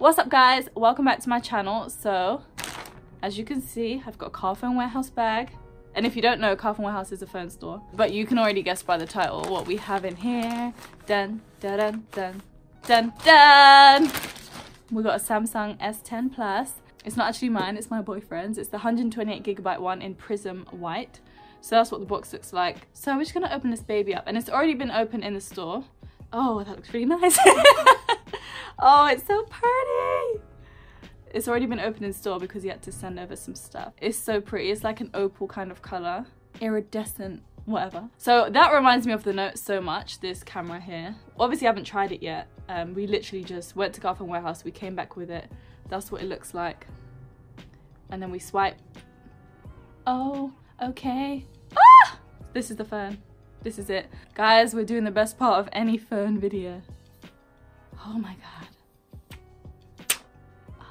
What's up guys, welcome back to my channel. So as you can see, I've got a Carphone Warehouse bag, and if you don't know, Carphone Warehouse is a phone store, but you can already guess by the title what we have in here. Dun dun dun dun dun dun. We got a Samsung S10 Plus. It's not actually mine, it's my boyfriend's. It's the 128GB one in Prism White. So that's what the box looks like. So we're just gonna open this baby up, and it's already been open in the store. Oh, that looks really nice. Oh, it's so pretty. It's already been opened in store because he had to send over some stuff. It's so pretty. It's like an opal kind of color, iridescent, whatever. So that reminds me of the Note so much, this camera here. Obviously I haven't tried it yet. We literally just went to Carphone Warehouse, we came back with it. That's what it looks like. And then we swipe. Oh, okay. Ah! This is the phone. This is it. Guys, we're doing the best part of any phone video. Oh my god. Oh,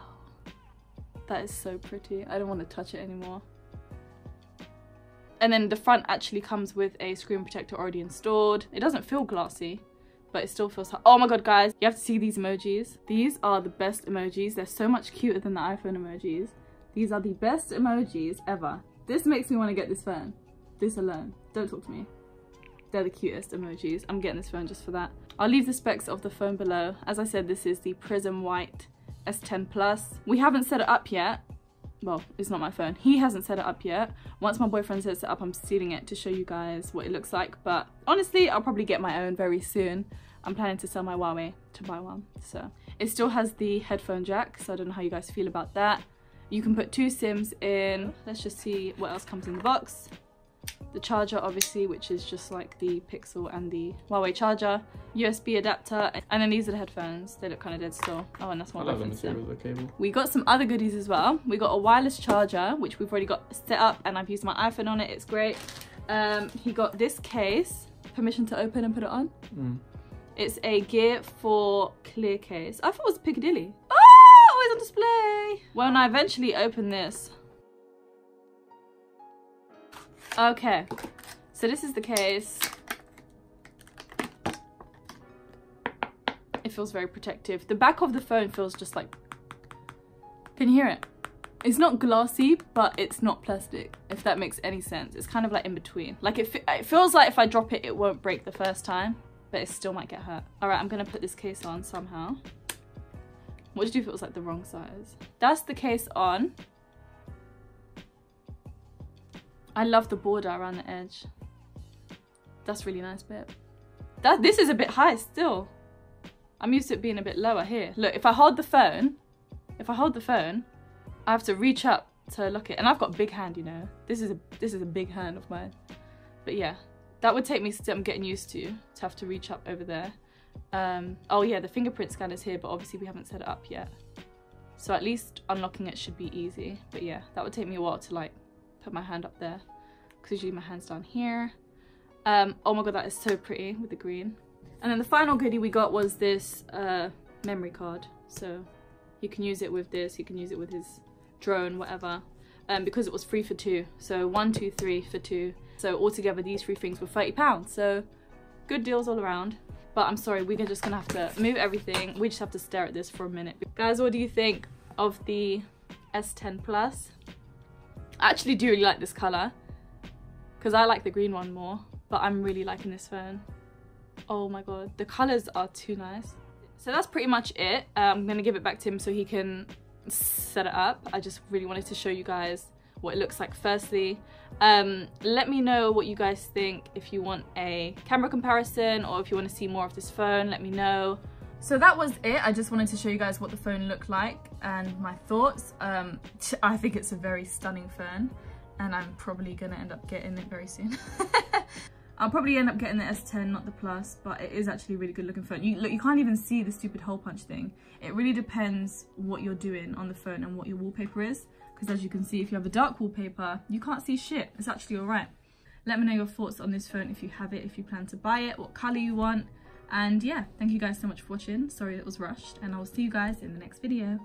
that is so pretty. I don't want to touch it anymore. And then the front actually comes with a screen protector already installed. It doesn't feel glassy, but it still feels hot. Oh my god guys, you have to see these emojis. These are the best emojis. They're so much cuter than the iPhone emojis. These are the best emojis ever. This makes me want to get this phone. This alone. Don't talk to me. They're the cutest emojis. I'm getting this phone just for that. I'll leave the specs of the phone below. As I said, this is the Prism White S10 Plus. We haven't set it up yet. Well, it's not my phone. He hasn't set it up yet. Once my boyfriend sets it up, I'm stealing it to show you guys what it looks like. But honestly, I'll probably get my own very soon. I'm planning to sell my Huawei to buy one. So it still has the headphone jack, so I don't know how you guys feel about that. You can put 2 SIMs in. Let's just see what else comes in the box. The charger, obviously, which is just like the Pixel and the Huawei charger, USB adapter, and then these are the headphones. They look kind of dead still. Oh, and that's one of the cable. We got some other goodies as well. We got a wireless charger, which we've already got set up, and I've used my iPhone on it. It's great. He got this case, permission to open and put it on. It's a Gear for clear case. I thought it was Piccadilly. Oh, always on display. When I eventually open this. Okay, so this is the case. It feels very protective. The back of the phone feels just like, can you hear it? It's not glossy, but it's not plastic, if that makes any sense. It's kind of like in between. Like it feels like if I drop it, it won't break the first time, but it still might get hurt. All right, I'm gonna put this case on somehow. What did you do if it was like the wrong size? That's the case on. I love the border around the edge. That's really nice bit. This is a bit high still. I'm used to it being a bit lower here. Look, if I hold the phone, I have to reach up to lock it. And I've got a big hand, you know. This is a big hand of mine. But yeah, that would take me, I'm getting used to have to reach up over there. Oh yeah, the fingerprint scanner's here, but obviously we haven't set it up yet. So at least unlocking it should be easy. But yeah, that would take me a while to like put my hand up there, because usually my hand's down here. Oh my god, that is so pretty with the green. And then the final goodie we got was this memory card. So you can use it with this, you can use it with his drone, whatever, because it was 3 for 2. So 1, 2, 3 for 2. So altogether these 3 things were £30. So good deals all around. But I'm sorry, we're just gonna have to move everything. We just have to stare at this for a minute. Guys, what do you think of the S10 Plus? I actually do really like this colour, because I like the green one more, but I'm really liking this phone. Oh my god, the colours are too nice. So that's pretty much it. I'm going to give it back to him so he can set it up. I just really wanted to show you guys what it looks like firstly. Let me know what you guys think. If you want a camera comparison or if you want to see more of this phone, let me know. So that was it. I just wanted to show you guys what the phone looked like and my thoughts. I think it's a very stunning phone, and I'm probably gonna end up getting it very soon. I'll probably end up getting the S10, not the Plus, but it is actually a really good looking phone. Look, you can't even see the stupid hole punch thing. It really depends what you're doing on the phone and what your wallpaper is, because as you can see, if you have a dark wallpaper, you can't see shit. It's actually all right. Let me know your thoughts on this phone if you have it, if you plan to buy it, what color you want. And yeah, thank you guys so much for watching. Sorry it was rushed, and I will see you guys in the next video.